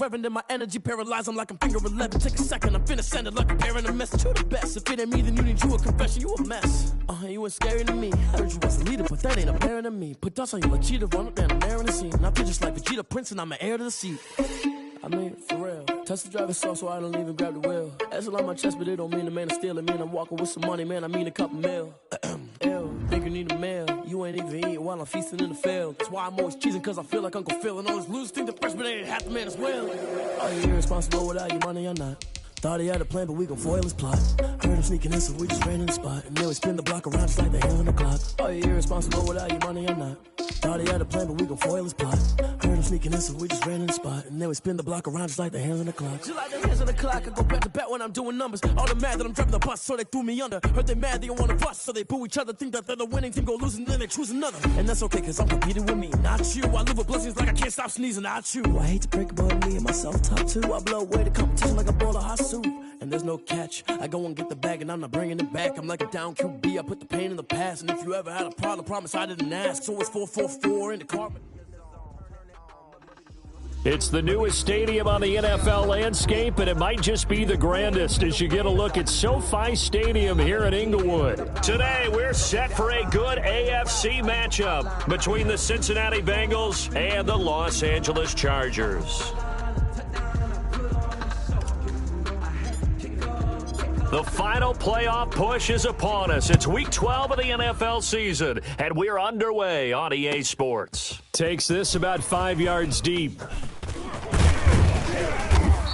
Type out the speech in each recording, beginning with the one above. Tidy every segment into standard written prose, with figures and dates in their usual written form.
reverend and my energy paralyzed. I'm like I'm finger 11. Take a second, I'm finna send it like a parent a message. You the best. If it ain't me, then you need you a confession. You a mess. You ain't scary to me. I heard you was a leader, but that ain't apparent to me. Put dust on you like cheetah, run up down the air in the scene. I feel just like Vegeta Prince and I'm an heir to the seat. I mean, for real. Touch the driver's soft so I don't even grab the wheel. That's on my chest, but it don't mean the man is stealing. Mean I'm walking with some money, man. I mean a couple mil. Ew, think you need a meal. You ain't even eating while I'm feasting in the field. That's why I'm always cheesing, cause I feel like Uncle Phil. And all those losers think the freshman ain't half the man as well. Are you irresponsible without your money or not? Thought he had a plan, but we gon' foil his plot. Heard him sneaking in, so we just ran in the spot. And then we spin the block around just like the hand on the clock. Are you irresponsible without your money or not? Thought he had a plan, but we gon' foil his plot. Heard him sneaking in, so we just ran in the spot. And then we spin the block around just like the hands on the clock. Just like the hands on the clock, I go back to back when I'm doing numbers. All the mad that I'm driving the bus, so they threw me under. Heard they mad, they don't wanna bust, so they boo each other. Think that they're the winning team, go losing, then they choose another. And that's okay, cause I'm competing with me, not you. I live with blessings like I can't stop sneezing, not you. I hate to break it, but me and myself top two. I blow away the competition like a bowl of hot soup. And there's no catch. I go and get the bag and I'm not bringing it back. I'm like a down QB. I put the pain in the past. And if you ever had a problem, promise I didn't ask. So it's 4-4-4 in the carpet. It's the newest stadium on the NFL landscape, and it might just be the grandest as you get a look at SoFi Stadium here in Inglewood. Today, we're set for a good AFC matchup between the Cincinnati Bengals and the Los Angeles Chargers. The final playoff push is upon us. It's Week 12 of the NFL season, and we're underway on EA Sports. Takes this about 5 yards deep.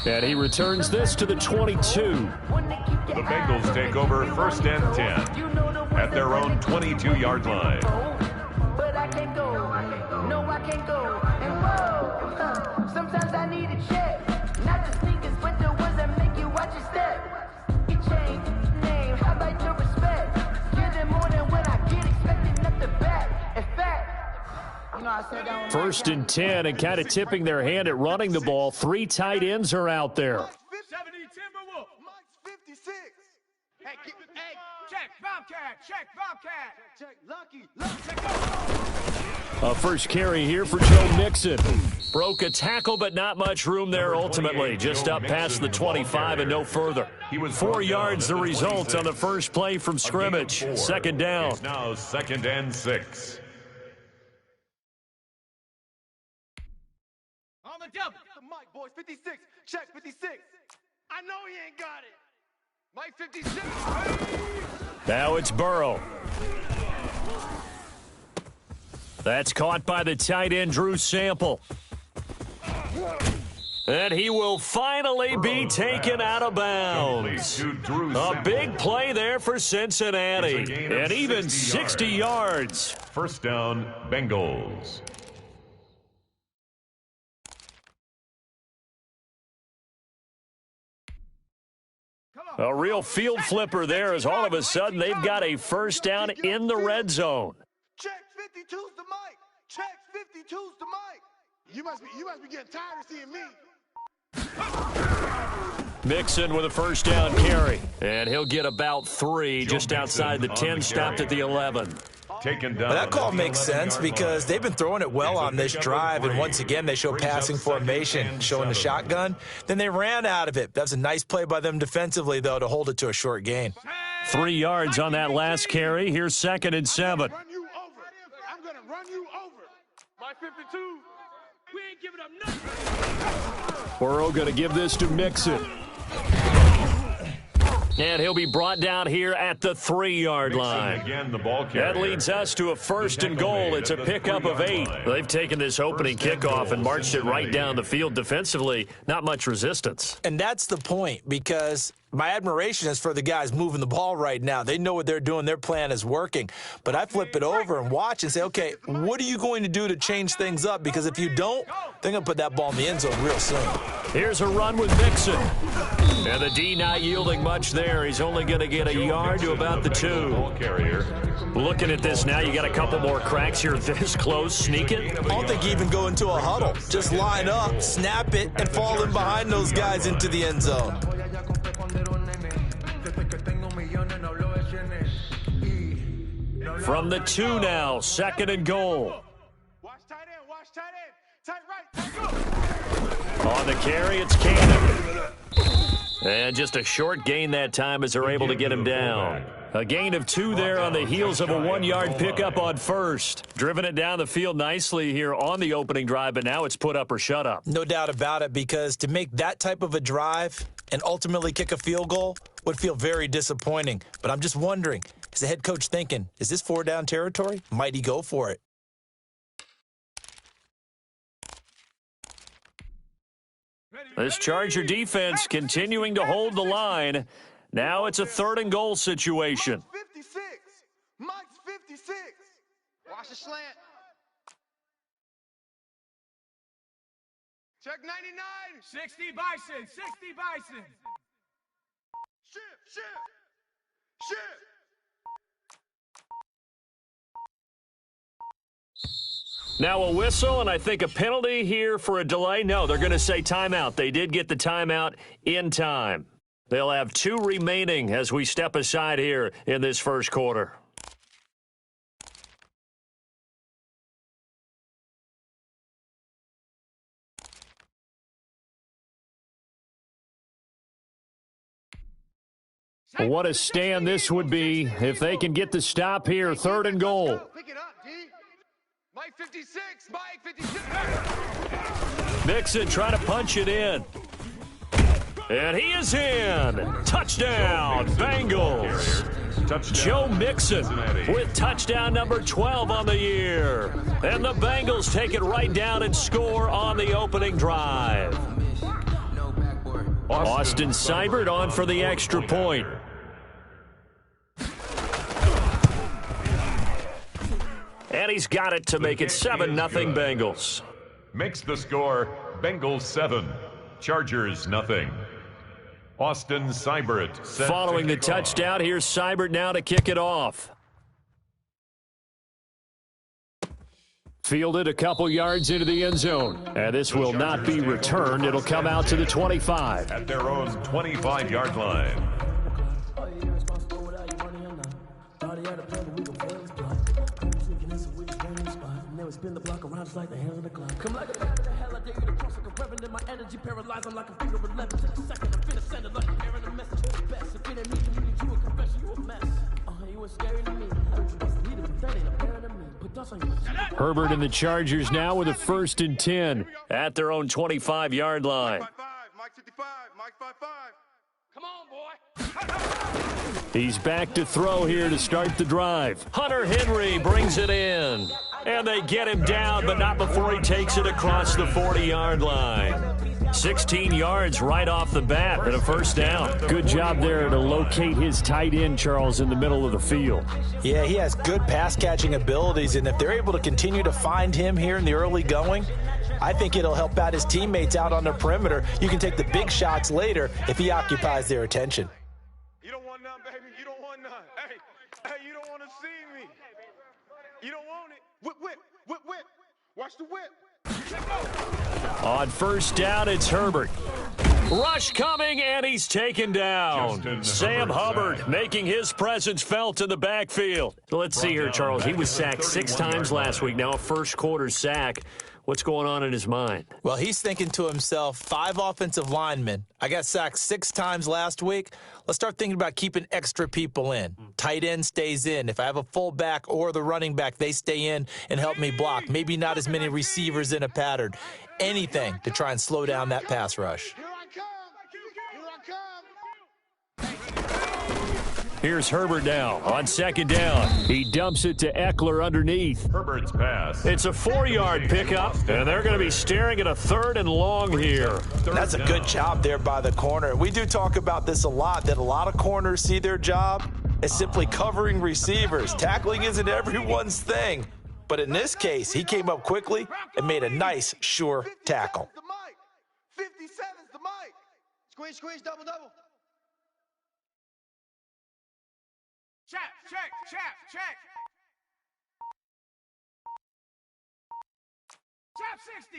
And he returns this to the 22. The Bengals take over 1st and 10 at their own 22-yard line. But I can't go. No, I can't go. And whoa, sometimes I need a check. Not the sneakers, but the ones that make you watch your step. Name, how about your respect? Give them more than when I get expected up the back. In fact, you know, I said that 1st and 10, and kind of tipping their hand at running the ball. 3 tight ends are out there. 70 Timberwolf. Mike's 56. Hey, check Bobcat. Check Bobcat. Check Lucky. Check A first carry here for Joe Mixon. Broke a tackle, but not much room there ultimately. Just up past the 25 and no further. 4 yards the result on the first play from scrimmage. 2nd down. It's now 2nd and 6. On the double. The Mike, boys. 56. Check 56. I know he ain't got it. Mike 56. Now it's Burrow. That's caught by the tight end, Drew Sample. And he will finally be taken out of bounds. A big play there for Cincinnati. And even 60 yards. 1st down, Bengals. A real field flipper there as all of a sudden they've got a 1st down in the red zone. Check 52's the Mike. Check 52's the Mike. You must be getting tired of seeing me. Mixon with a 1st down carry. And he'll get about 3 just outside the 10, stopped at the 11. Taken down. That call makes sense because they've been throwing it well on this drive, and once again they show passing formation, showing the shotgun. Then they ran out of it. That's a nice play by them defensively, though, to hold it to a short gain. 3 yards on that last carry. Here's 2nd and 7. I'm going to run you over. My 52. We ain't giving up nothing. Burrow going to give this to Mixon. And he'll be brought down here at the 3-yard line. Again, the ball carrier. That leads us to a 1st and goal. It's a pickup of 8. They've taken this opening kickoff and marched it right down the field defensively. Not much resistance. And that's the point, because my admiration is for the guys moving the ball right now. They know what they're doing. Their plan is working. But I flip it over and watch and say, okay, what are you going to do to change things up? Because if you don't, they're going to put that ball in the end zone real soon. Here's a run with Mixon. And the D not yielding much there. He's only going to get a yard to about the 2. Looking at this now, you got a couple more cracks here this close. Sneak it. I don't think you even go into a huddle. Just line up, snap it, and fall in behind those guys into the end zone. From the 2 now, 2nd and goal. Watch tight end, tight right, tight go. On the carry, it's Cannon. And just a short gain that time as they're able to get him down. A gain of 2 there on the heels of a 1-yard pickup on first. Driven it down the field nicely here on the opening drive, but now it's put up or shut up. No doubt about it, because to make that type of a drive and ultimately kick a field goal would feel very disappointing. But I'm just wondering, is the head coach thinking, is this 4-down territory? Might he go for it? This Charger defense continuing to hold the line. Now it's a 3rd and goal situation. Mike's 56. Mike's 56. Watch the slant. Check 99. 60 Bison. 60 Bison. Shift. Now a whistle, and I think a penalty here for a delay. No, they're going to say timeout. They did get the timeout in time. They'll have 2 remaining as we step aside here in this first quarter. What a stand this would be if they can get the stop here. 3rd and goal. Pick it up, D. Mike 56. Mike 56. Mixon trying to punch it in. And he is in. Touchdown, Bengals. Joe Mixon with touchdown number 12 on the year. And the Bengals take it right down and score on the opening drive. Austin Seibert on for the extra point. And he's got it to make it 7-0 Bengals. Makes the score Bengals 7, Chargers nothing. Austin Seibert. Following the touchdown, here's Seibert now to kick it off. Fielded a couple yards into the end zone. And this will not be returned. It'll come out to the 25. At their own 25-yard line. Spin the block around just like the hands of the clock. Come like a bat to the hell, I dare you to cross like a reverend in my energy paralyzed. I'm like a finger 11. Take a second, I'm finna send it like a errand, a message to the best. If it ain't me, then you need you a confession, you a mess. You was scary to me. I heard you was a leader, but that ain't apparent to me. Put dust on you. Herbert and the Chargers now with a 1st and 10 at their own 25-yard line. Mike 55. Mike 55. Come on, boy. He's back to throw here to start the drive. Hunter Henry brings it in. And they get him down, but not before he takes it across the 40-yard line. 16 yards right off the bat and a 1st down. Good job there to locate his tight end, Charles, in the middle of the field. Yeah, he has good pass-catching abilities, and if they're able to continue to find him here in the early going, I think it'll help out his teammates out on the perimeter. You can take the big shots later if he occupies their attention. You don't want none, baby. You don't want none. Hey, you don't want to see me. You don't want it. Whip. Watch the whip. On 1st down, it's Herbert. Rush coming, and he's taken down. Sam Hubbard making his presence felt in the backfield. Let's see here, Charles. He was sacked 6 times last week. Now a first-quarter sack. What's going on in his mind? Well, he's thinking to himself, 5 offensive linemen. I got sacked 6 times last week. Let's start thinking about keeping extra people in. Tight end stays in. If I have a fullback or the running back, they stay in and help me block. Maybe not as many receivers in a pattern. Anything to try and slow down that pass rush. Here I come. Here's Herbert now on 2nd down. He dumps it to Eckler underneath. Herbert's pass. It's a 4-yard pickup, and they're going to be staring at a 3rd and long here. That's a good job there by the corner. We do talk about this a lot, that a lot of corners see their job as simply covering receivers. Tackling isn't everyone's thing. But in this case, he came up quickly and made a nice, sure tackle. 57's the mic. Squeeze, double. Check.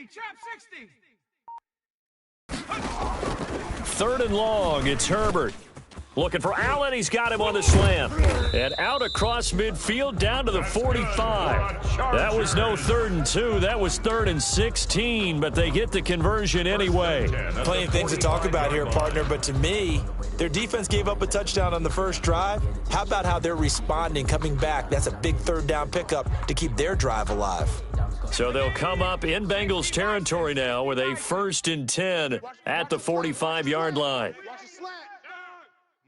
Trap 60. 3rd and long, it's Herbert. Looking for Allen. He's got him on the slam. And out across midfield down to the 45. That was no 3rd and 2. That was 3rd and 16, but they get the conversion anyway. Plenty of things to talk about here, partner, but to me, their defense gave up a touchdown on the first drive. How about how they're responding, coming back? That's a big 3rd down pickup to keep their drive alive. So they'll come up in Bengals territory now with a 1st and 10 at the 45-yard line.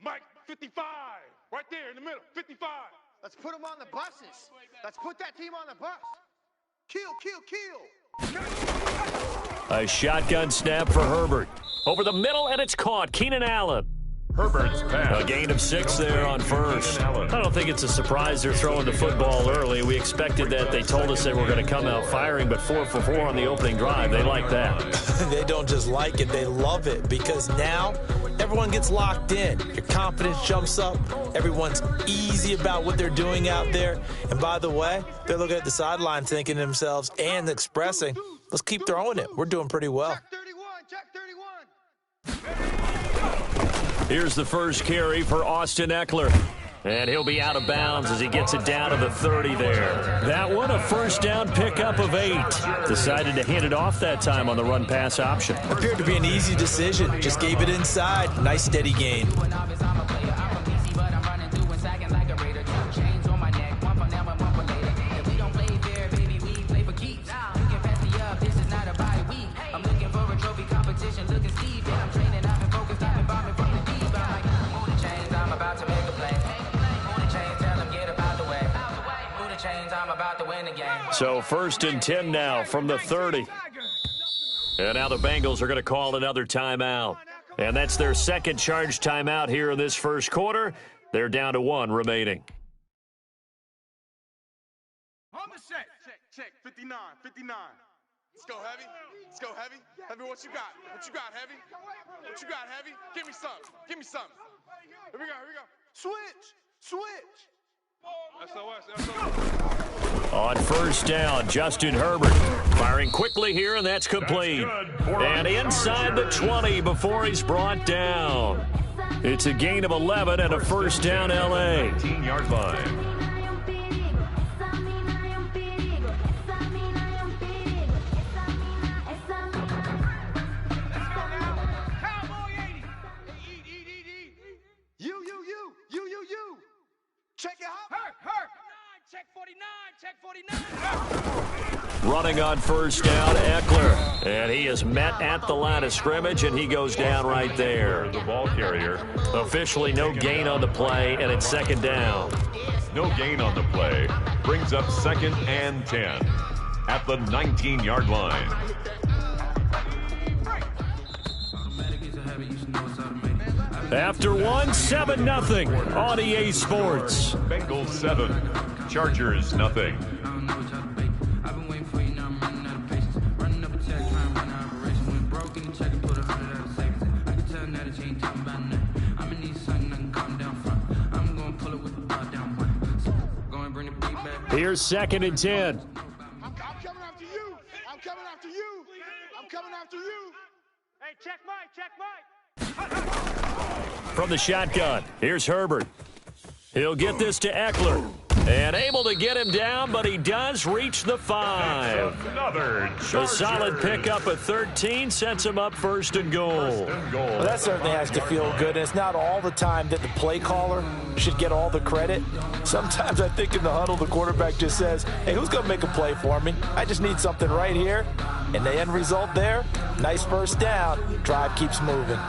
Mike, 55. Right there in the middle, 55. Let's put them on the buses. Let's put that team on the bus. Kill, kill, kill. A shotgun snap for Herbert. Over the middle, and it's caught. Keenan Allen. Herbert's pass. A gain of 6 there on first. I don't think it's a surprise they're throwing the football early. We expected that. They told us they were going to come out firing, but 4 for 4 on the opening drive. They like that. They don't just like it, they love it, because now everyone gets locked in. Your confidence jumps up. Everyone's easy about what they're doing out there. And by the way, they're looking at the sideline thinking to themselves and expressing, let's keep throwing it. We're doing pretty well. Check 31. Here's the first carry for Austin Eckler. And he'll be out of bounds as he gets it down to the 30 there. That one, a 1st down pickup of 8. Decided to hand it off that time on the run-pass option. Appeared to be an easy decision. Just gave it inside. Nice steady gain. So 1st and 10 now from the 30. And now the Bengals are going to call another timeout. And that's their 2nd charge timeout here in this first quarter. They're down to 1 remaining. On the set. Check. 59. Let's go, Heavy. Heavy, what you got? What you got, Heavy? Give me something. Here we go. Switch. SOS. On 1st down, Justin Herbert firing quickly here, and that's complete. And inside the 20 before he's brought down. It's a gain of 11 and a 1st down, L.A. 18-yard line. You. Check it out. Check 49. Running on 1st down, Eckler. And he is met at the line of scrimmage, and he goes down right there. The ball carrier. Officially no gain on the play, and it's 2nd down. No gain on the play. Brings up 2nd and 10 at the 19-yard line. After 1, 7-0 on EA Sports. Bengals 7, Chargers nothing. Here's 2nd and 10. I'm coming after you. Hey, check Mike. From the shotgun, here's Herbert. He'll get this to Eckler. And able to get him down, but he does reach the 5. Another A solid pickup of 13 sets him up 1st and goal. Well, that certainly has to feel good. And it's not all the time that the play caller should get all the credit. Sometimes I think in the huddle, the quarterback just says, hey, who's going to make a play for me? I just need something right here. And the end result there, nice 1st down. Drive keeps moving.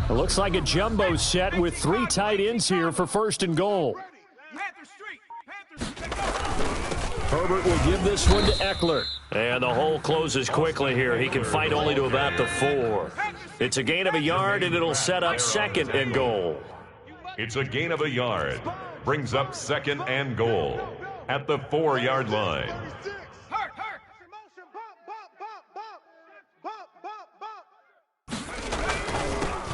It looks like a jumbo set with 3 tight ends here for 1st and goal. Herbert will give this one to Eckler. And the hole closes quickly here. He can fight only to about the 4. It's a gain of a yard, and it'll set up 2nd and goal. It's a gain of a yard. Brings up 2nd and goal at the 4-yard line.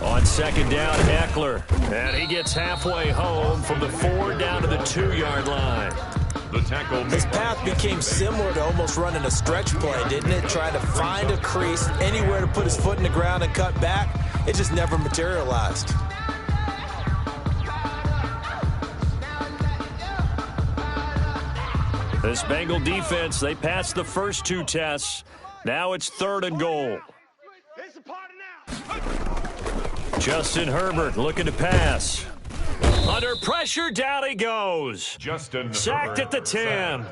On 2nd down, Eckler. And he gets halfway home from the 4 down to the 2-yard line. The tackle. His path became similar to almost running a stretch play, didn't it? Trying to find a crease, anywhere to put his foot in the ground and cut back. It just never materialized. This Bengal defense, they passed the first two tests. Now it's 3rd and goal. Justin Herbert looking to pass. Under pressure, down he goes. Justin sacked Herbert at the 10.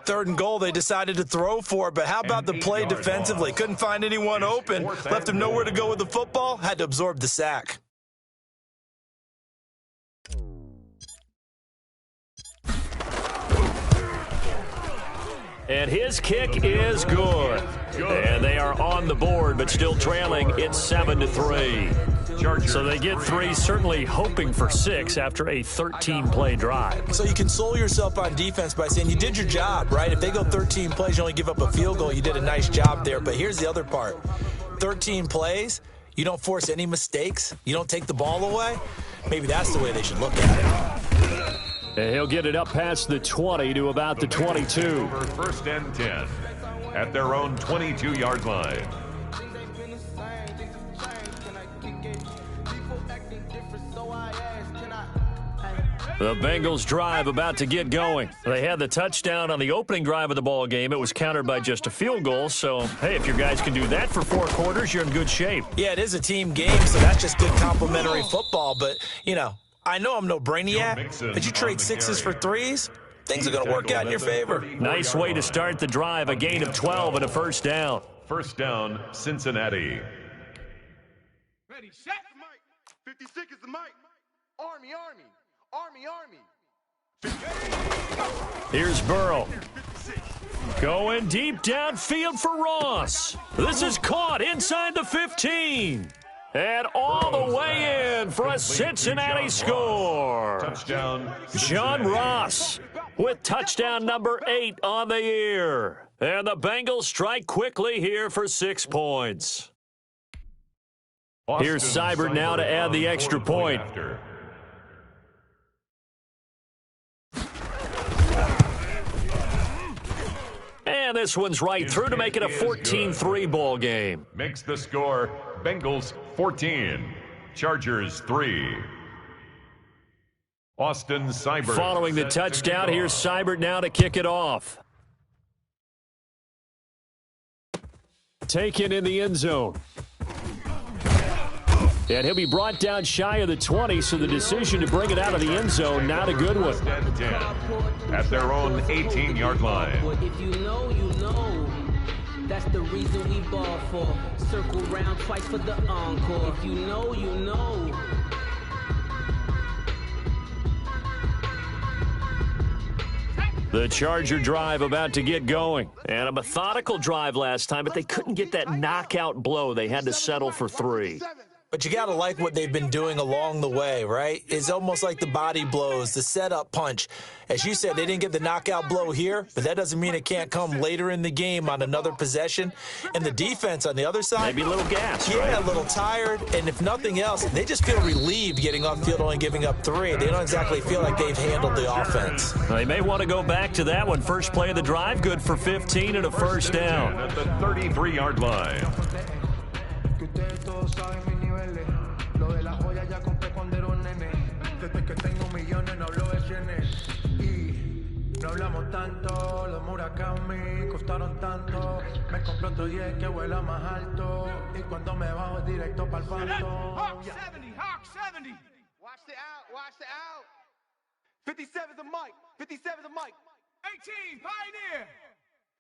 3rd and goal, they decided to throw for it, but how about the play defensively? Couldn't find anyone open. Left him nowhere to go with the football. Had to absorb the sack. And his kick is good. And they are on the board, but still trailing. It's 7-3. So they get 3, certainly hoping for 6 after a 13-play drive. So you console yourself on defense by saying you did your job, right? If they go 13 plays, you only give up a field goal, you did a nice job there. But here's the other part. 13 plays, you don't force any mistakes, you don't take the ball away. Maybe that's the way they should look at it. And he'll get it up past the 20 to about the 22. Over 1st and 10 at their own 22-yard line. The Bengals drive about to get going. They had the touchdown on the opening drive of the ball game. It was countered by just a field goal. So, hey, if your guys can do that for 4 quarters, you're in good shape. Yeah, it is a team game, so that's just good complimentary football. But, you know, I know I'm no brainiac, but you trade 6s for 3s, things are going to work out in your favor. Nice way to start the drive, a gain of 12 and a 1st down. 1st down, Cincinnati. Ready, set, Mike. 56 is the mic. Army, Army. Army, Army. Here's Burrow. Going deep downfield for Ross. This is caught inside the 15. And all the way in for a Cincinnati score. Touchdown, John Ross with touchdown number 8 on the year. And the Bengals strike quickly here for 6 points. Here's Seibert now to add the extra point. And this one's right through to make it a 14-3 ball game. Makes the score Bengals 14, Chargers 3. Austin Seibert. Following the touchdown, here's Seibert now to kick it off. Taken in the end zone. And he'll be brought down shy of the 20, so the decision to bring it out of the end zone, not a good one. At their own 18-yard line. If you know, you know. That's the reason we ball for. Circle round twice for the encore. If you know, you know. The Charger drive about to get going. And a methodical drive last time, but they couldn't get that knockout blow. They had to settle for 3. But you got to like what they've been doing along the way, right? It's almost like the body blows, the setup punch. As you said, they didn't get the knockout blow here, but that doesn't mean it can't come later in the game on another possession. And the defense on the other side, maybe a little gas, yeah, right? A little tired. And if nothing else, they just feel relieved getting off field, only giving up 3. They don't exactly feel like they've handled the offense. They may want to go back to that one. First play of the drive, good for 15 and a 1st down. At the 33-yard line. No hablamos tanto, los Murakami costaron tanto. Me compré otro jet que vuela más alto. Y cuando me bajo directo pa'l pasto. Hawk 70, Hawk 70. Watch the out, watch the out. 57 is the mic, 57 is the mic. 18, Pioneer.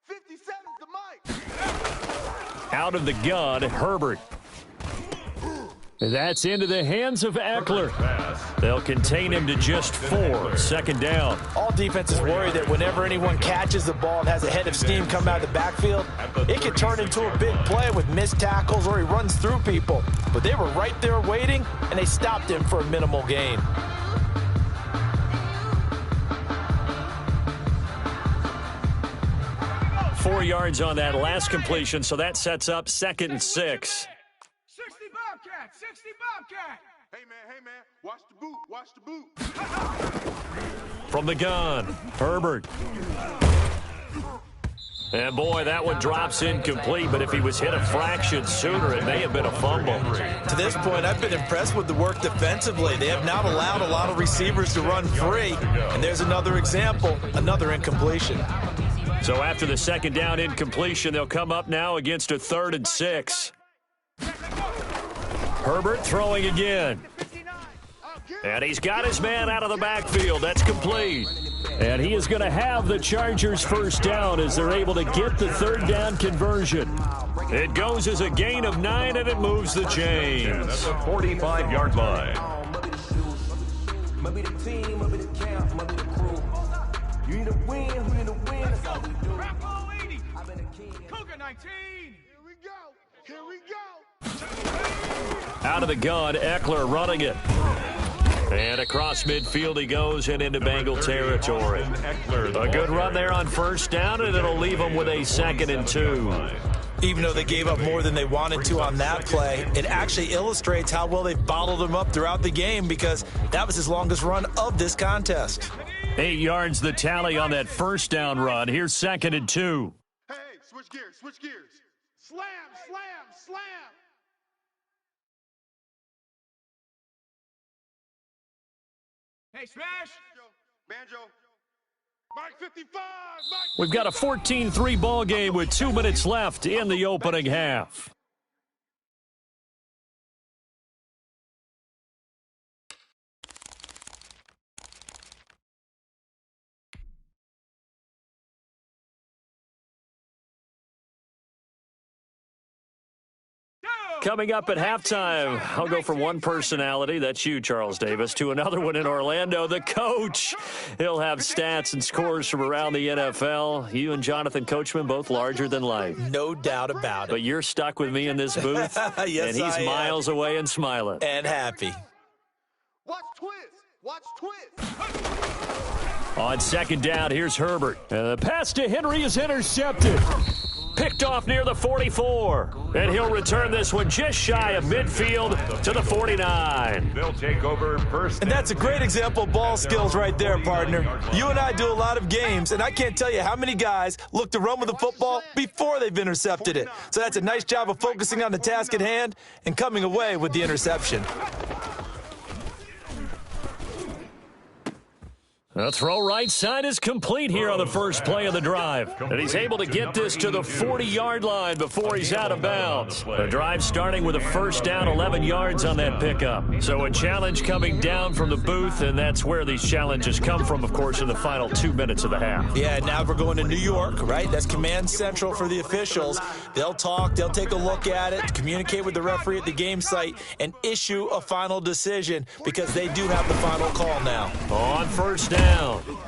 57 is the mic. Out of the gun, Herbert. That's into the hands of Eckler. They'll contain him to just 4. 2nd down. All defenses worry that whenever anyone catches the ball and has a head of steam come out of the backfield, it can turn into a big play with missed tackles or he runs through people. But they were right there waiting, and they stopped him for a minimal gain. Four yards on that last completion, so that sets up 2nd and 6. 60 Bobcat, 60 Bobcat. Hey, man, watch the boot, watch the boot. From the gun, Herbert. And, boy, that one drops incomplete, but if he was hit a fraction sooner, it may have been a fumble. To this point, I've been impressed with the work defensively. They have not allowed a lot of receivers to run free, and there's another example, another incompletion. So after the second down incompletion, they'll come up now against a 3rd and 6. Herbert throwing again. And he's got his man out of the backfield. That's complete. And he is going to have the Chargers first down as they're able to get the 3rd down conversion. It goes as a gain of 9, and it moves the chains. That's a 45-yard line. You need to win, who need to win, that's all we do. Bravo 80. Cougar 19. Here we go. Out of the gun, Eckler running it. And across midfield he goes and into Bengal territory. A good run there on first down, and it'll leave them with a 2nd and 2. Even though they gave up more than they wanted to on that play, it actually illustrates how well they've bottled them up throughout the game because that was his longest run of this contest. 8 yards the tally on that first down run. Here's 2nd and 2. Hey, switch gears, switch gears. Slam, slam, slam. Hey, smash. Banjo. Mike 55. Mike. We've got a 14-3 ball game with 2 minutes left in the opening half. Coming up at halftime, I'll go from one personality, that's you, Charles Davis, to another one in Orlando, the coach. He'll have stats and scores from around the NFL. You and Jonathan Coachman, both larger than life. No doubt about it. But you're stuck with me in this booth, yes, and he's miles away and smiling. And happy. Watch twist. Watch twist. On second down, here's Herbert. And the pass to Henry is intercepted. Picked off near the 44. And he'll return this one just shy of midfield to the 49. They'll take over first. And that's a great example of ball skills right there, partner. You and I do a lot of games, and I can't tell you how many guys look to run with the football before they've intercepted it. So that's a nice job of focusing on the task at hand and coming away with the interception. The throw right side is complete here on the first play of the drive. And he's able to get this to the 40-yard line before he's out of bounds. The drive starting with a first down, 11 yards on that pickup. So a challenge coming down from the booth, and that's where these challenges come from, of course, in the final 2 minutes of the half. Yeah, now we're going to New York, right? That's command central for the officials. They'll talk, they'll take a look at it, communicate with the referee at the game site, and issue a final decision because they do have the final call now. On first down.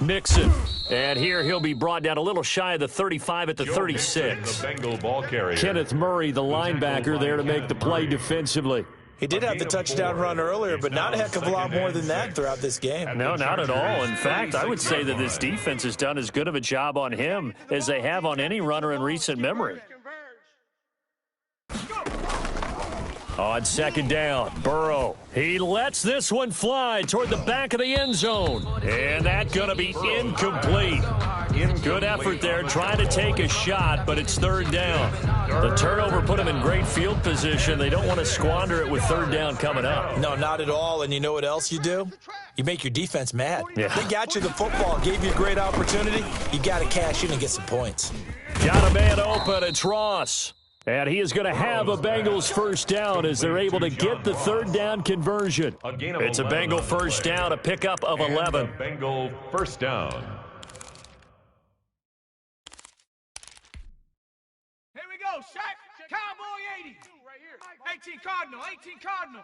Mixon. And here he'll be brought down a little shy of the 35 at the 36. The Bengal ball carrier. Kenneth Murray, the linebacker, there to make the play defensively. He did have the touchdown run earlier, but not a heck of a lot more than that throughout this game. No, not at all. In fact, I would say that this defense has done as good of a job on him as they have on any runner in recent memory. On second down, Burrow. He lets this one fly toward the back of the end zone. And that's going to be incomplete. Good effort there trying to take a shot, but it's third down. The turnover put him in great field position. They don't want to squander it with third down coming up. No, not at all. And you know what else you do? You make your defense mad. Yeah. They got you the football, gave you a great opportunity. You got to cash in and get some points. Got a man open. It's Ross. And he is going to have a Bengals first down as they're able to get the third down conversion. It's a Bengal first down, a pickup of 11. Bengal first down. Here we go, Shaq. Cowboy 80. Right here. 18 Cardinal, 18 Cardinal.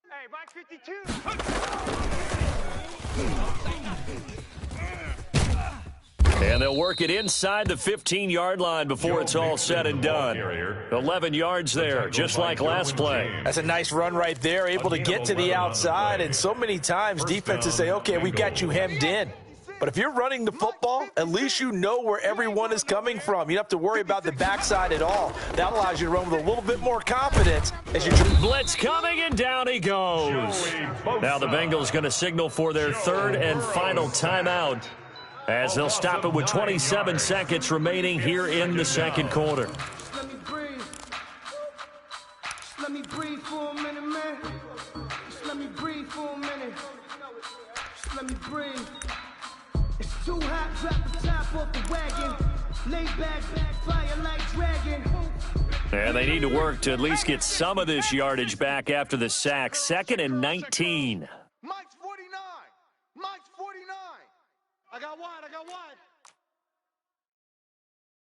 Hey, Mike 52. And they'll work it inside the 15-yard line before it's all said and done. 11 yards there, just like last play. That's a nice run right there, able to get to the outside. And so many times defenses say, okay, we've got you hemmed in. But if you're running the football, at least you know where everyone is coming from. You don't have to worry about the backside at all. That allows you to run with a little bit more confidence as you blitz coming, and down he goes. Now the Bengals going to signal for their third and final timeout, as they'll stop it with 27 seconds remaining here in the second quarter. Let me breathe. Just let me breathe for a minute, man. Just let me breathe for a minute. Just let me breathe. It's too hot, drop the top off the wagon. Lay back, fire like dragon. And they need to work to at least get some of this yardage back after the sack. 2nd and 19. Mike's 49. Mike's 49. I got wide.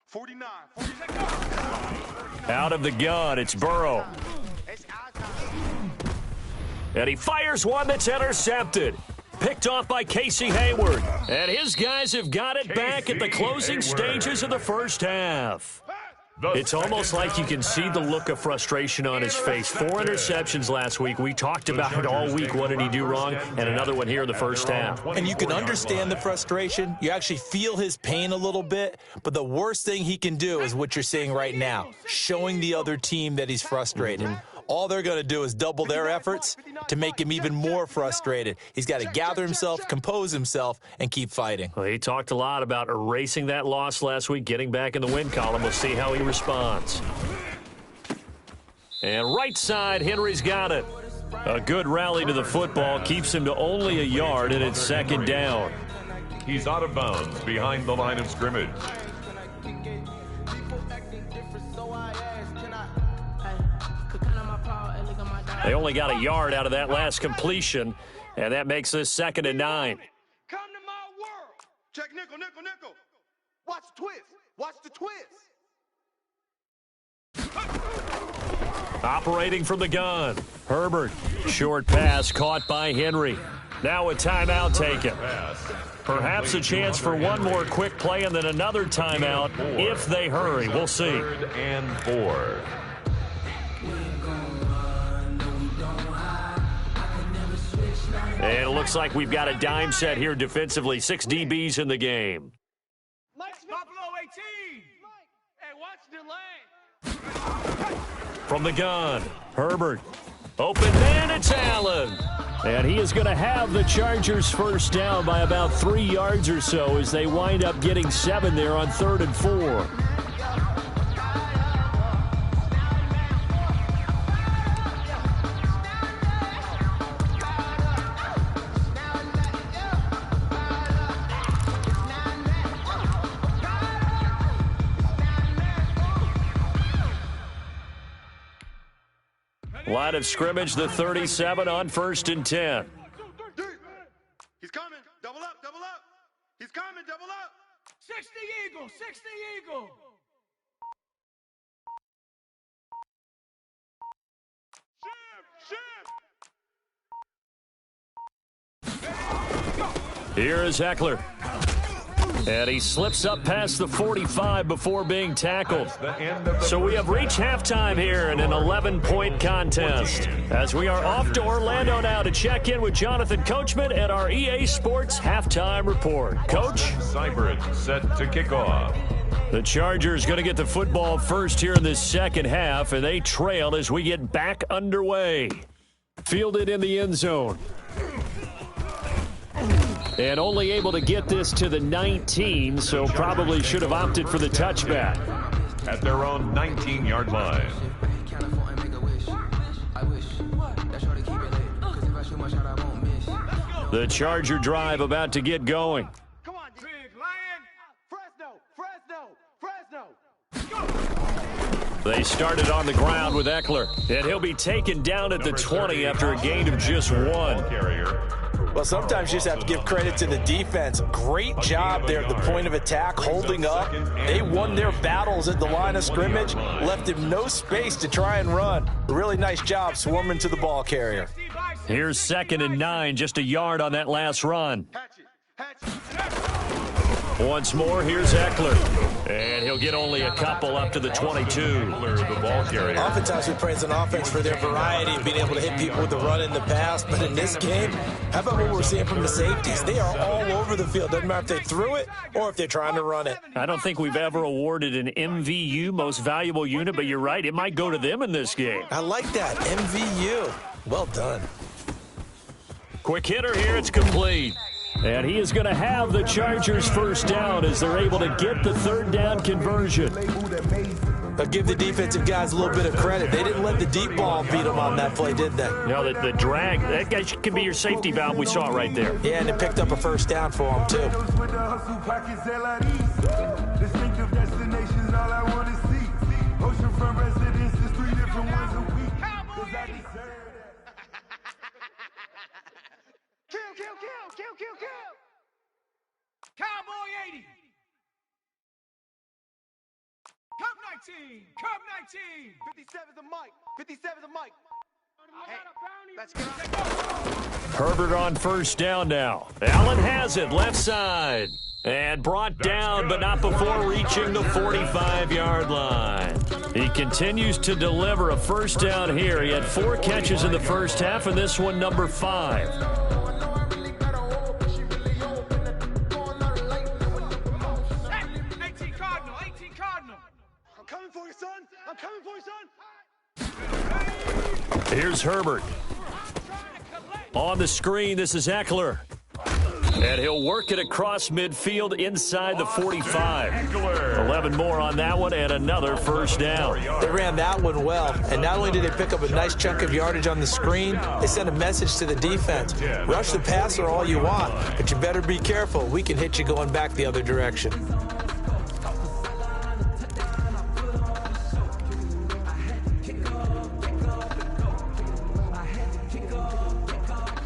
49. Out of the gun, it's Burrow. And he fires one that's intercepted. Picked off by Casey Hayward. And his guys have got it back at the closing stages of the first half. It's almost like you can see the look of frustration on his face. 4 interceptions last week. We talked about it all week. What did he do wrong? And another one here in the first half. And you can understand the frustration. You actually feel his pain a little bit. But the worst thing he can do is what you're seeing right now, showing the other team that he's frustrated. All they're going to do is double their efforts to make him even more frustrated. He's got to gather himself, compose himself, and keep fighting. Well, he talked a lot about erasing that loss last week, getting back in the win column. We'll see how he responds. And right side, Henry's got it. A good rally to the football keeps him to only a yard, and it's 2nd down. He's out of bounds behind the line of scrimmage. They only got a yard out of that last completion, and that makes this 2nd and 9. Come to my world. Check nickel. Watch the twist. Watch the twist. Operating from the gun. Herbert. Short pass caught by Henry. Now a timeout taken. Perhaps a chance for one more quick play and then another timeout if they hurry. We'll see. 3rd and 4. And it looks like we've got a dime set here defensively. 6 DBs in the game. Buffalo 18. Hey, watch the lane. From the gun, Herbert. Open man, it's Allen. And he is going to have the Chargers first down by about 3 yards or so as they wind up getting 7 there on 3rd and 4. Line of scrimmage, the 37 on 1st and 10. He's coming. Double up. He's coming. Double up. 60 Eagle. Ship. Here is Eckler. And he slips up past the 45 before being tackled. So we have reached halftime here in an 11-point contest. As we are off to Orlando now to check in with Jonathan Coachman at our EA Sports Halftime Report. Coach? Cybert set to kick off. The Chargers going to get the football first here in this second half, and they trail as we get back underway. Fielded in the end zone. And only able to get this to the 19, so probably should have opted for the touchback. At their own 19-yard line. The Charger drive about to get going. Come on, Big Lion. Fresno. They started on the ground with Eckler, and he'll be taken down at the 20 after a gain of just 1. Well, sometimes you just have to give credit to the defense. Great job there at the point of attack, holding up. They won their battles at the line of scrimmage, left him no space to try and run. Really nice job swarming to the ball carrier. Here's 2nd and 9, just a yard on that last run. Once more, here's Eckler. And he'll get only a couple up to the 22. The ball carrier. Oftentimes we praise an offense for their variety of being able to hit people with the run in the pass. But in this game, how about what we're seeing from the safeties? They are all over the field. Doesn't matter if they threw it or if they're trying to run it. I don't think we've ever awarded an MVU, most valuable unit, but you're right. It might go to them in this game. I like that. MVU. Well done. Quick hitter here. It's complete. And he is going to have the Chargers first down as they're able to get the third down conversion. But give the defensive guys a little bit of credit. They didn't let the deep ball beat them on that play, did they? No, the drag, that guy can be your safety valve. We saw it right there. Yeah, and it picked up a first down for them, too. Distinctive destinations, all I want to see. Oceanfront residences, 3 different ones a week. Kill. Cowboy 80. Cub 19. 57's a Mike. 57's a Mike. Hey, let's get on. Herbert on first down now. Allen has it, left side. And brought down, but not before reaching the 45-yard line. He continues to deliver a first down here. He had 4 catches in the first half, and this one number 5. 18 Cardinal. I'm coming for you, son. Here's Herbert. On the screen, this is Eckler. And he'll work it across midfield inside the 45. 11 more on that one and another first down. They ran that one well. And not only did they pick up a nice chunk of yardage on the screen, they sent a message to the defense. Rush the passer all you want, but you better be careful. We can hit you going back the other direction.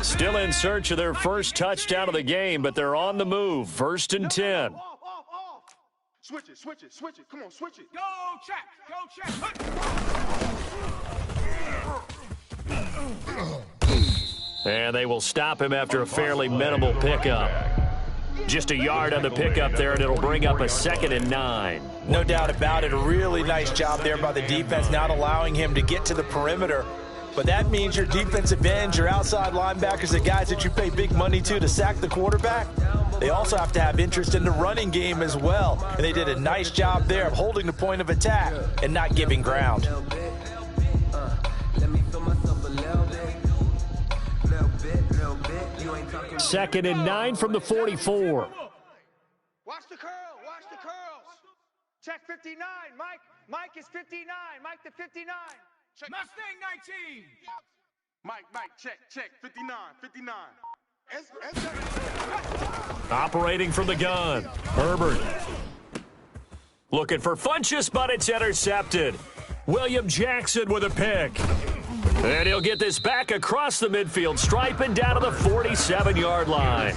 Still in search of their first touchdown of the game, but they're on the move. 1st and 10. Off. Switch it. Come on, switch it. Go check. And they will stop him after a fairly minimal pickup. Just a yard on the pickup there, and it'll bring up a 2nd and 9. No doubt about it. A really nice job there by the defense, not allowing him to get to the perimeter. But that means your defensive ends, your outside linebackers, the guys that you pay big money to sack the quarterback, they also have to have interest in the running game as well. And they did a nice job there of holding the point of attack and not giving ground. 2nd and 9 from the 44. Watch the curls. Check 59, Mike. Mike is 59. Mike the 59. Check. Mustang 19. Mike, check. 59. Operating from the gun. Herbert. Looking for Funchess, but it's intercepted. William Jackson with a pick. And he'll get this back across the midfield stripe and down to the 47-yard line.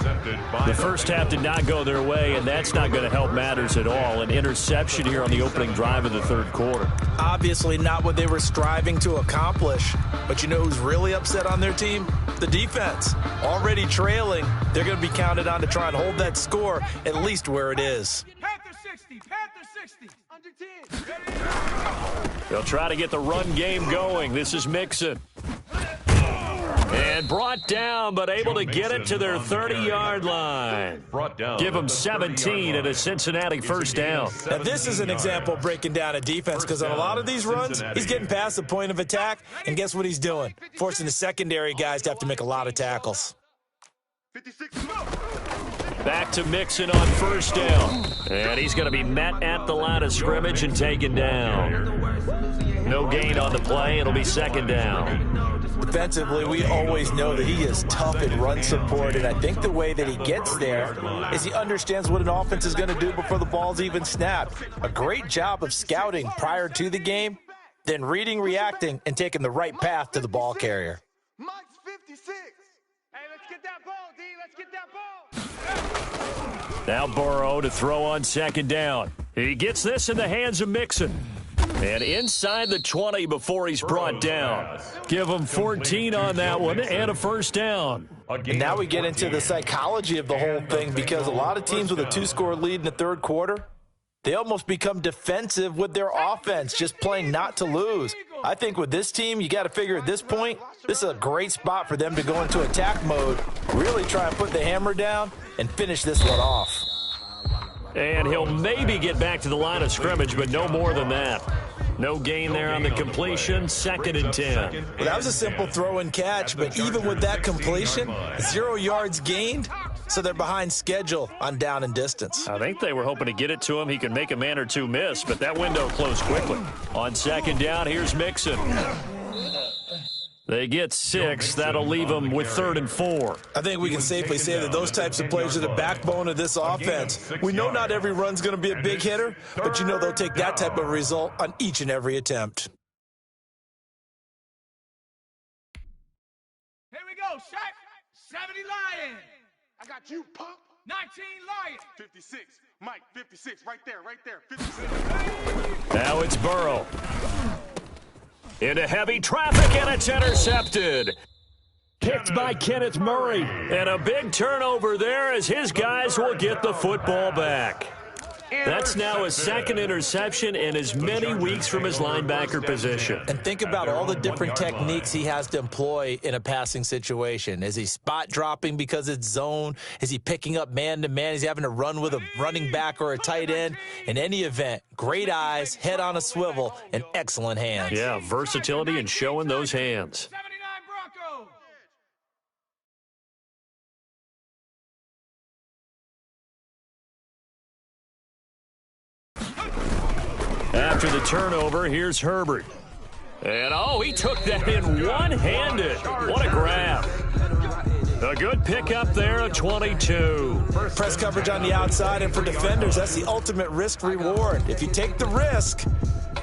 The first half did not go their way, and that's not going to help matters at all. An interception here on the opening drive of the third quarter. Obviously not what they were striving to accomplish. But you know who's really upset on their team? The defense. Already trailing, they're going to be counted on to try and hold that score at least where it is. Panther 60. Under 10. They'll try to get the run game going. This is Mixon. And brought down, but able to get it to their 30-yard line. Give them 17 and a Cincinnati first down. Now, this is an example of breaking down a defense because on a lot of these runs, he's getting past the point of attack, and guess what he's doing? Forcing the secondary guys to have to make a lot of tackles. 56. Back to Mixon on first down. And he's going to be met at the line of scrimmage and taken down. No gain on the play. It'll be 2nd down. Defensively, we always know that he is tough in run support, and I think the way that he gets there is he understands what an offense is going to do before the ball's even snapped. A great job of scouting prior to the game, then reading, reacting, and taking the right path to the ball carrier. Mike's 56. Hey, let's get that ball, D. Let's get that ball. Now Burrow to throw on 2nd down. He gets this in the hands of Mixon. And inside the 20 before he's brought down. Give him 14 on that one and a first down. And now we get into the psychology of the whole thing, because a lot of teams with a 2-score lead in the third quarter, they almost become defensive with their offense, just playing not to lose. I think with this team, you got to figure at this point, this is a great spot for them to go into attack mode, really try and put the hammer down and finish this one off. And he'll maybe get back to the line of scrimmage, but no more than that. No gain there on the completion, 2nd and 10. Well, that was a simple throw and catch, but even with that completion, 0 yards gained, so they're behind schedule on down and distance. I think they were hoping to get it to him. He could make a man or two miss, but that window closed quickly. On 2nd down, here's Mixon. They get 6. That'll leave them with 3rd and 4. I think we can safely say that those types of plays are the backbone of this offense. We know not every run's going to be a big hitter, but you know they'll take that type of result on each and every attempt. Here we go, Shaq. 70 Lion. I got you, punk. 19 Lion. 56. Mike, 56. Right there, 56. Now it's Burrow. Into heavy traffic, and it's intercepted. Picked by Kenneth Murray. And a big turnover there as his guys will get the football back. That's now his 2nd interception in as many weeks from his linebacker position. And think about all the different techniques he has to employ in a passing situation. Is he spot dropping because it's zone? Is he picking up man-to-man? Is he having to run with a running back or a tight end? In any event, great eyes, head on a swivel, and excellent hands. Yeah, versatility and showing those hands. 79 Broncos. After the turnover, here's Herbert. And, he took that in one-handed. What a grab. A good pickup there at 22. Press coverage on the outside, and for defenders, that's the ultimate risk-reward. If you take the risk,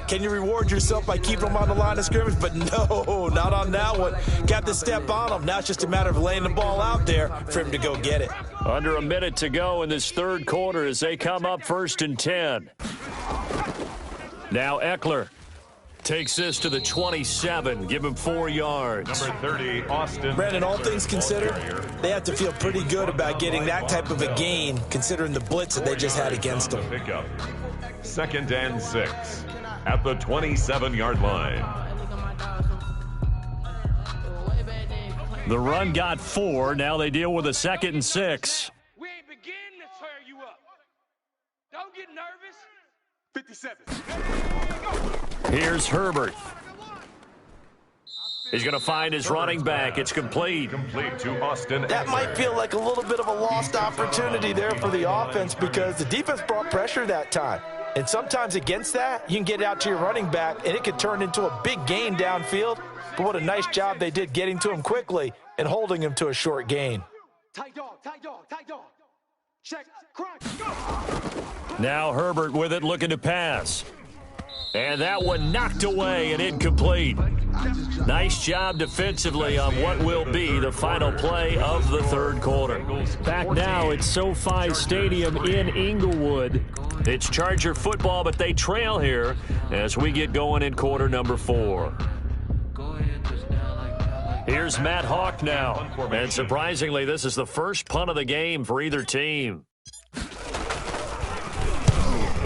can you reward yourself by keeping them on the line of scrimmage? But no, not on that one. Got to step on them. Now it's just a matter of laying the ball out there for him to go get it. Under a minute to go in this third quarter as they come up 1st and 10. Now Eckler takes this to the 27. Give him 4 yards. Number 30, Austin. Brandon, all things considered, they have to feel pretty good about getting that type of a gain, considering the blitz that they just had against them. Pickup. 2nd and 6 at the 27-yard line. The run got 4. Now they deal with a 2nd and 6. We ain't beginning to tear you up. Don't get nervous. 57. Here's Herbert. He's going to find his running back. It's complete. Complete to Austin. That might feel like a little bit of a lost opportunity there for the offense, because the defense brought pressure that time. And sometimes against that, you can get it out to your running back, and it could turn into a big gain downfield. But what a nice job they did getting to him quickly and holding him to a short gain. Tight dog, tight dog, tight dog. Check, crunch, go. Now Herbert with it, looking to pass. And that one knocked away and incomplete. Nice job defensively on what will be the final play of the third quarter. Back now at SoFi Stadium in Inglewood. It's Charger football, but they trail here as we get going in quarter number 4. Here's Matt Hawk now. And surprisingly, this is the first punt of the game for either team.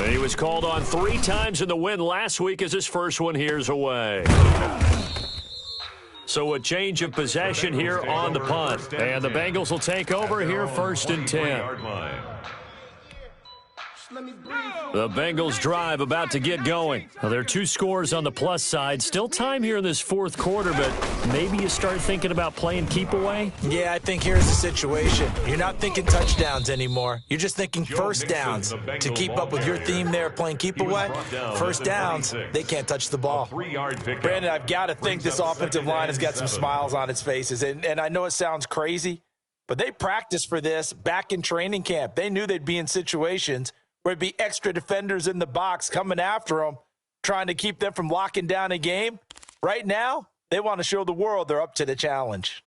He was called on 3 times in the win last week as his first one here's away. So a change of possession here on the punt. And the Bengals will take over here 1st and 10. The Bengals drive about to get going. Well, there are 2 scores on the plus side. Still time here in this fourth quarter, but maybe you start thinking about playing keep away? Yeah, I think here's the situation. You're not thinking touchdowns anymore. You're just thinking first downs. To keep up with your theme there, playing keep away, first downs, they can't touch the ball. Brandon, I've got to think this offensive line has got some smiles on its faces. And I know it sounds crazy, but they practiced for this back in training camp. They knew they'd be in situations where it'd be extra defenders in the box coming after them, trying to keep them from locking down a game. Right now, they want to show the world they're up to the challenge.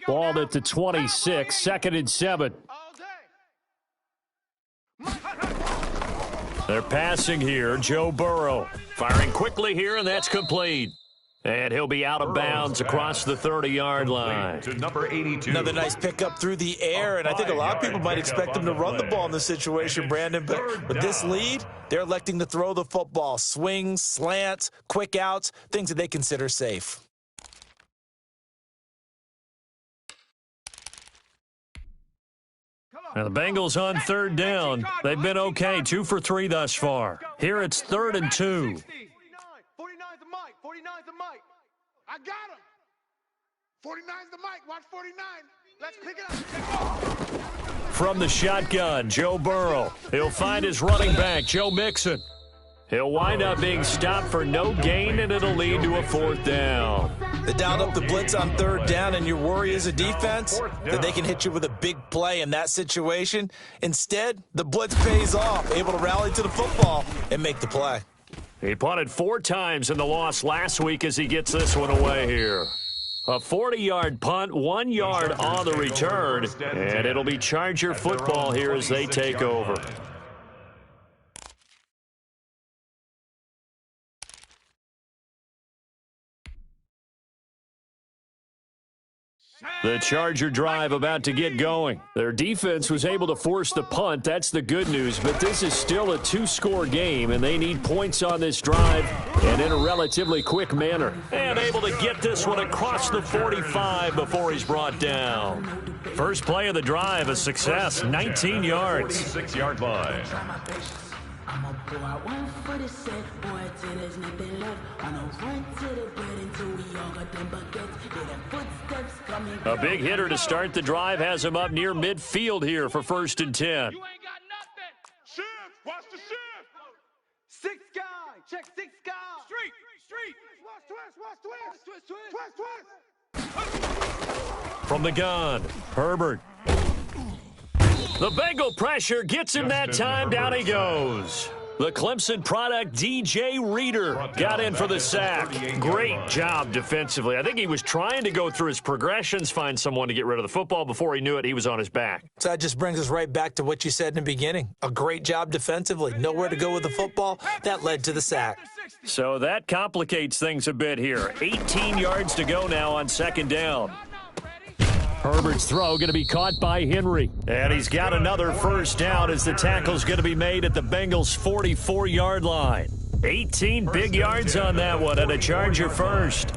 Ball at the 26, 2nd and 7. They're passing here. Joe Burrow firing quickly here, and that's complete. And he'll be out of bounds across the 30-yard line. To number 82. Another nice pickup through the air, and I think a lot of people might expect him to run the ball in this situation, Brandon. But with this lead, they're electing to throw the football. Swings, slants, quick outs, things that they consider safe. Now the Bengals on third down. They've been okay, 2 for 3 thus far. Here it's 3rd and 2. 49's the mic. 49's the mic. I got him. 49's the mic. Watch 49. Let's pick it up. From the shotgun, Joe Burrow. He'll find his running back, Joe Mixon. He'll wind up being stopped for no gain, and it'll lead to a 4th down. They dialed up the blitz on 3rd down, and your worry as a defense that they can hit you with a big play in that situation. Instead, the blitz pays off, able to rally to the football and make the play. He punted 4 times in the loss last week as he gets this one away here. A 40-yard punt, 1 yard on the return, and it'll be Charger football here as they take over. The Charger drive about to get going. Their defense was able to force the punt. That's the good news. But this is still a 2-score game, and they need points on this drive and in a relatively quick manner. And able to get this one across the 45 before he's brought down. First play of the drive, a success, 19 yards. 46-yard line. I'ma go out 1 for the set, boy, till there's nothing left. I'ma run to the bed until we all got them buckets. Hear them footsteps coming. A big hitter to start the drive has him up near midfield here for 1st and 10. You ain't got nothing. Shift. Watch the shift. 6 guy. Check 6 guy. Street. Watch twist. From the gun, Herbert. The Bengal pressure gets him that time. Down he goes. The Clemson product, DJ Reader, got in for the sack. Great job defensively. I think he was trying to go through his progressions, find someone to get rid of the football. Before he knew it, he was on his back. So that just brings us right back to what you said in the beginning. A great job defensively. Nowhere to go with the football. That led to the sack. So that complicates things a bit here. 18 yards to go now on 2nd down. Herbert's throw going to be caught by Henry. And he's got another 1st down as the tackle's going to be made at the Bengals' 44-yard line. 18 big yards on that one and a Charger first.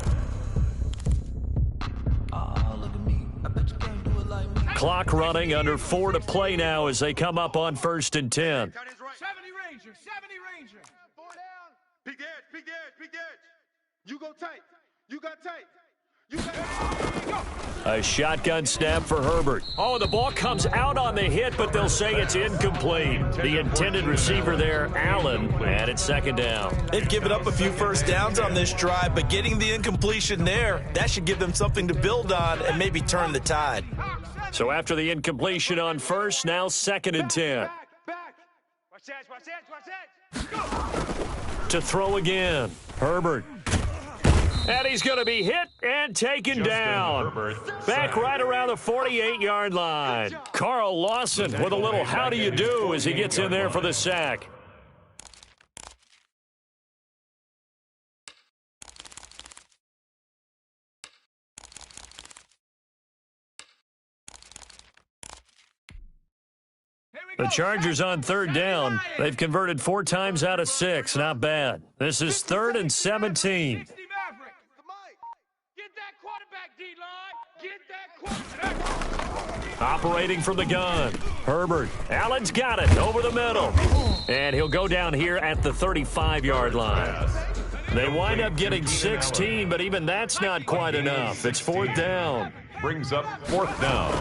Clock running, under 4 to play now as they come up on 1st and 10. 70 Ranger. 4 down. Big edge. You go tight. You got tight. A shotgun snap for Herbert. Oh, the ball comes out on the hit, but they'll say it's incomplete. The intended receiver there, Allen, and it's 2nd down. They've given up a few 1st downs on this drive, but getting the incompletion there, that should give them something to build on and maybe turn the tide. So after the incompletion on 1st, now 2nd and 10. Watch that. To throw again, Herbert. And he's going to be hit and taken down. Back right around the 48-yard line. Carl Lawson with a little how do you do as he gets in there for the sack. The Chargers on 3rd down. They've converted 4 times out of 6. Not bad. This is 3rd and 17. Operating from the gun, Herbert. Allen's got it over the middle. And he'll go down here at the 35-yard line. They wind up getting 16, but even that's not quite enough. It's 4th down. Brings up 4th down.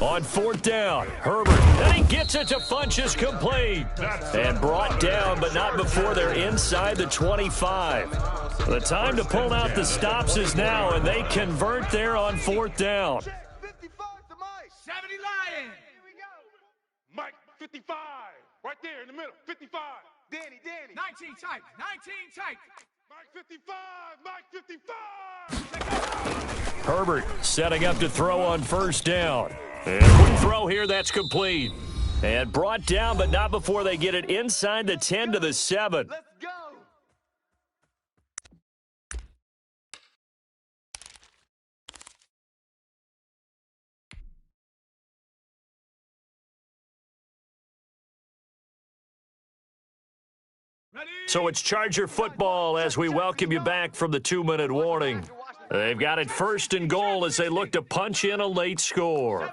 On 4th down, Herbert. And he gets it to Funchess complete. And brought down, but not before they're inside the 25. The time to pull out the stops is now, and they convert there on 4th down. 70 Lions. Here we go. Mike, 55. Right there in the middle. 55. Danny. 19 tight. Mike, 55. Herbert setting up to throw on 1st down. And quick throw here, that's complete. And brought down, but not before they get it inside the 10 to the 7. Let's go. So it's Charger football as we welcome you back from the 2-minute warning. They've got it 1st and goal as they look to punch in a late score.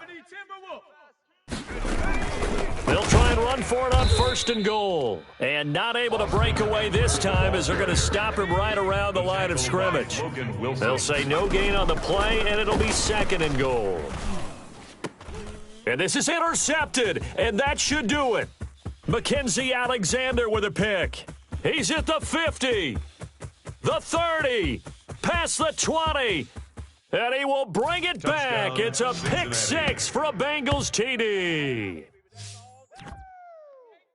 They'll try and run for it on 1st and goal. And not able to break away this time as they're going to stop him right around the line of scrimmage. They'll say no gain on the play, and it'll be 2nd and goal. And this is intercepted, and that should do it. Mackenzie Alexander with a pick. He's at the 50, the 30, past the 20, and he will bring it back. It's a pick 6 for a Bengals TD.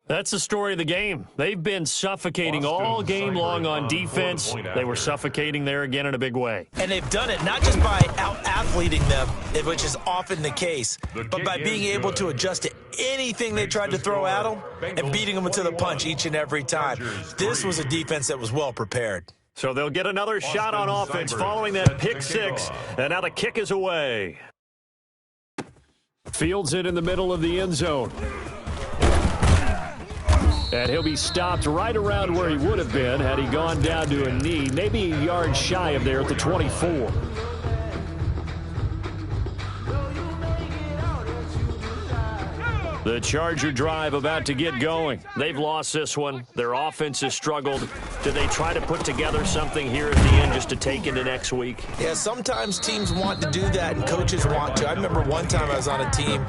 That's the story of the game. They've been suffocating all game long on defense. They were suffocating there again in a big way. And they've done it not just by out-athleting them, which is often the case, but by being able to adjust to anything they tried to throw at them and beating them to the punch each and every time. This was a defense that was well prepared. So they'll get another shot on offense following that pick 6, and now the kick is away. Fields it in the middle of the end zone. And he'll be stopped right around where he would have been had he gone down to a knee, maybe a yard shy of there at the 24. The Charger drive about to get going. They've lost this one. Their offense has struggled. Do they try to put together something here at the end just to take into next week? Yeah, sometimes teams want to do that and coaches want to. I remember one time I was on a team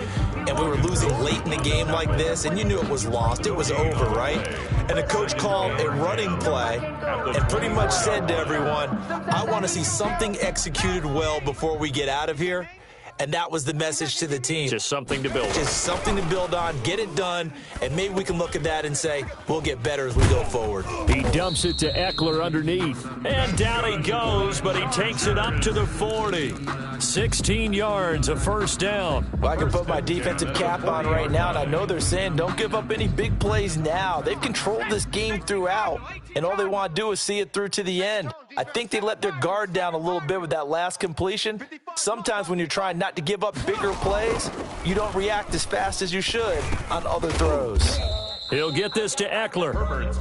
and we were losing late in the game like this, and you knew it was lost. It was over, right? And the coach called a running play and pretty much said to everyone, I want to see something executed well before we get out of here. And that was the message to the team. Just something to build on. Just something to build on, get it done, and maybe we can look at that and say, we'll get better as we go forward. He dumps it to Eckler underneath. And down he goes, but he takes it up to the 40. 16 yards, a 1st down. Well, I can put my defensive cap on right now, and I know they're saying don't give up any big plays now. They've controlled this game throughout, and all they want to do is see it through to the end. I think they let their guard down a little bit with that last completion. Sometimes when you're trying not to give up bigger plays, you don't react as fast as you should on other throws. He'll get this to Eckler.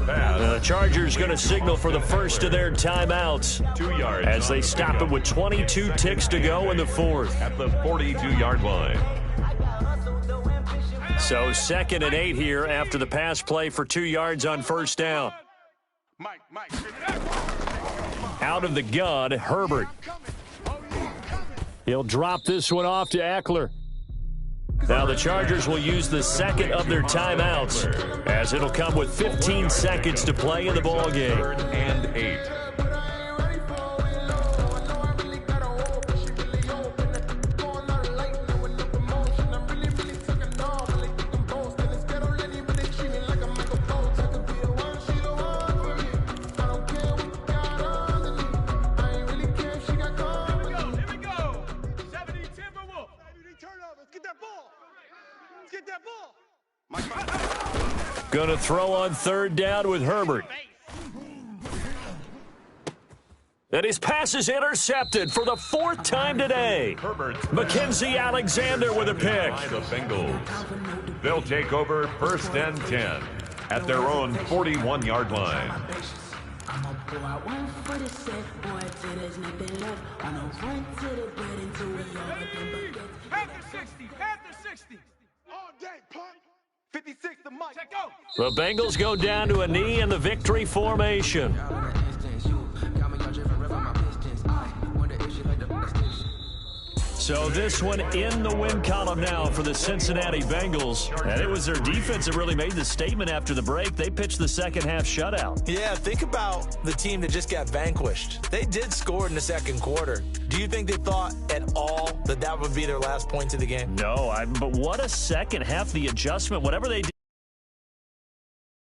The Chargers going to signal for the first of their timeouts 2 yards as they stop it with 22 ticks to go in the 4th. At the 42-yard line. So 2nd and 8 here after the pass play for 2 yards on 1st down. Out of the gun, Herbert. He'll drop this one off to Eckler. Now the Chargers will use the 2nd of their timeouts as it'll come with 15 seconds to play in the ball game. 3rd and 8. Going to throw on 3rd down with Herbert. And his pass is intercepted for the 4th time today. Mackenzie Alexander with a pick. The Bengals. They'll take over 1st and 10 at their own 41-yard line. I'ma pull out one for the set, boy, till there's nothing left. On a run to the bed until we all get them buckets. After 60, after 60. All day, punk. 56 the mic. Check out. The Bengals go down to a knee in the victory formation. So this one in the win column now for the Cincinnati Bengals. And it was their defense that really made the statement after the break. They pitched the second half shutout. Yeah, think about the team that just got vanquished. They did score in the 2nd quarter. Do you think they thought at all that that would be their last point of the game? No, but what a second half, the adjustment, whatever they did.